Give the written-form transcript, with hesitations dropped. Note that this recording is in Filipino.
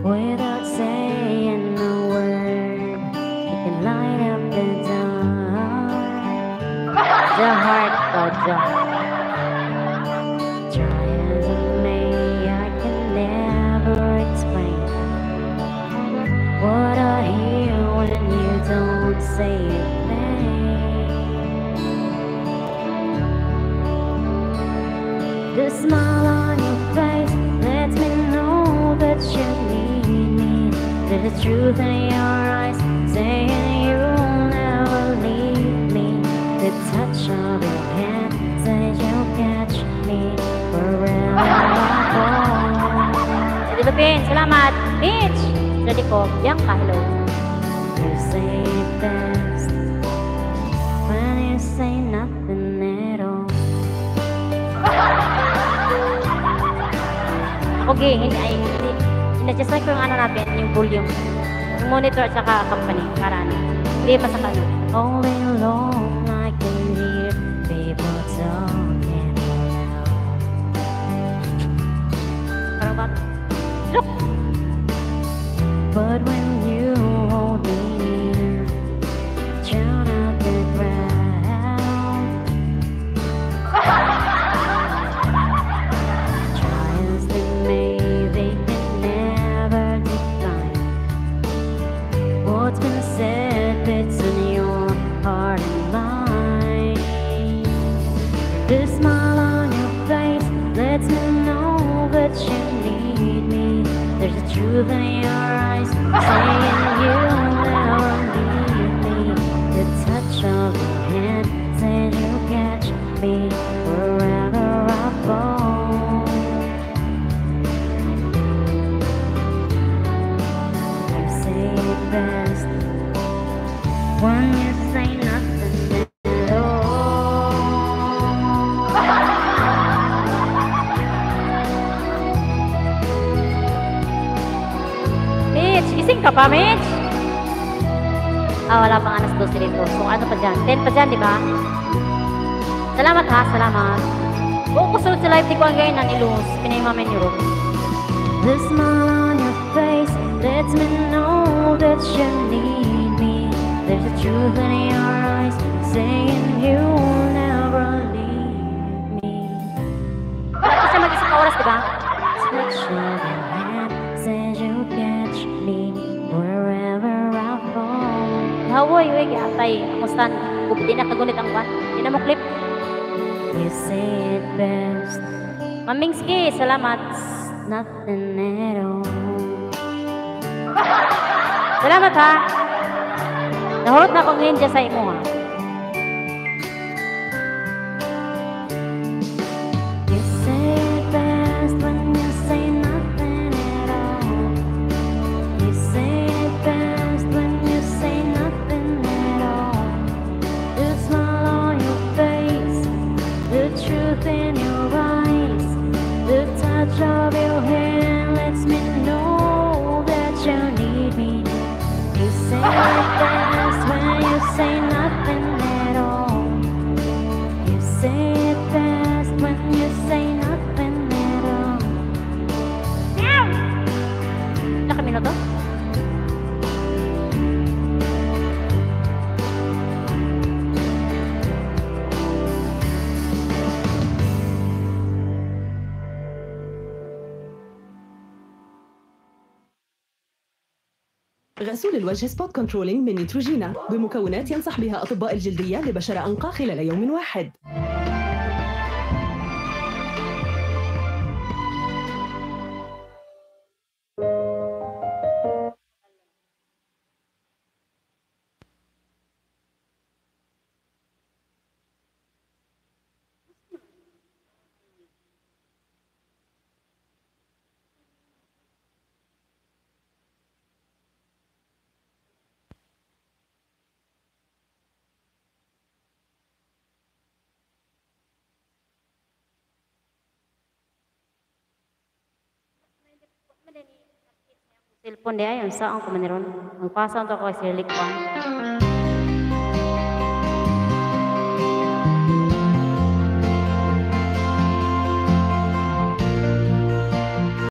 Without saying a word, you can light up the dark. The heart, oh, the try as I may, I can never explain what I hear when you don't say a thing. The smile on your face lets me know that you need me. There's a truth in your eyes saying you'll never leave me. The touch of your hand says you'll catch me wherever I go. Di ba, Pin? Salamat! Mitch! Ready ko. Bianca, hello. You say it best when you say nothing at all. Okay, in-adjust ko yung ano natin, yung volume. Yung monitor at saka company, para ano. Hindi masaka ano. All alone, I can hear people talking loud. Parang ba? Look! But when you hold me near, turn up the ground. Try as they may, they can never define what's been said between your heart and mine. The smile on your face lets me know that you need me. There's a truth in your eyes saying you'll never leave me. The touch of your hand says you'll catch me wherever I go. You say it best when you say nothing at all. Mitch, gising ka pa, Mitch? Ah, wala pang alas 12 dito. So, ano pa dyan? 10 pa dyan, di ba? Salamat ha, salamat. Buong kusunod sa live, di ko ang gayon na nilus. Pinaimamin yung room. The smile on your face lets me know that you need me. There's a truth in your eyes saying you'll never leave me. Wala ko siya mag-isang oras, di ba? Touch of your hand says you'll catch me wherever I fall. Hawoy, wig, atay. Kamustan? Di na kagunit ang kwan. Di na mo clip. You say it best. Mamingski, salamat. Nothing at all. Salamat ha. Nahurot na akong ninja sa imo ha. You say it best when you say nothing at all. You say it best when you say nothing at all. The smile on your face, the truth in your eyes, the touch of your hand lets me know that you need me. You say it best when you say nothing at all. You say it best when you say nothing at all. Meow! Ilang minuto? غسول الوجه سبوت كنترولينج من نيتروجينا بمكونات ينصح بها أطباء الجلدية لبشرة أنقى خلال يوم واحد. Cellphone dia yang sa ang kumaneron. Magpasa to ko sa likpan.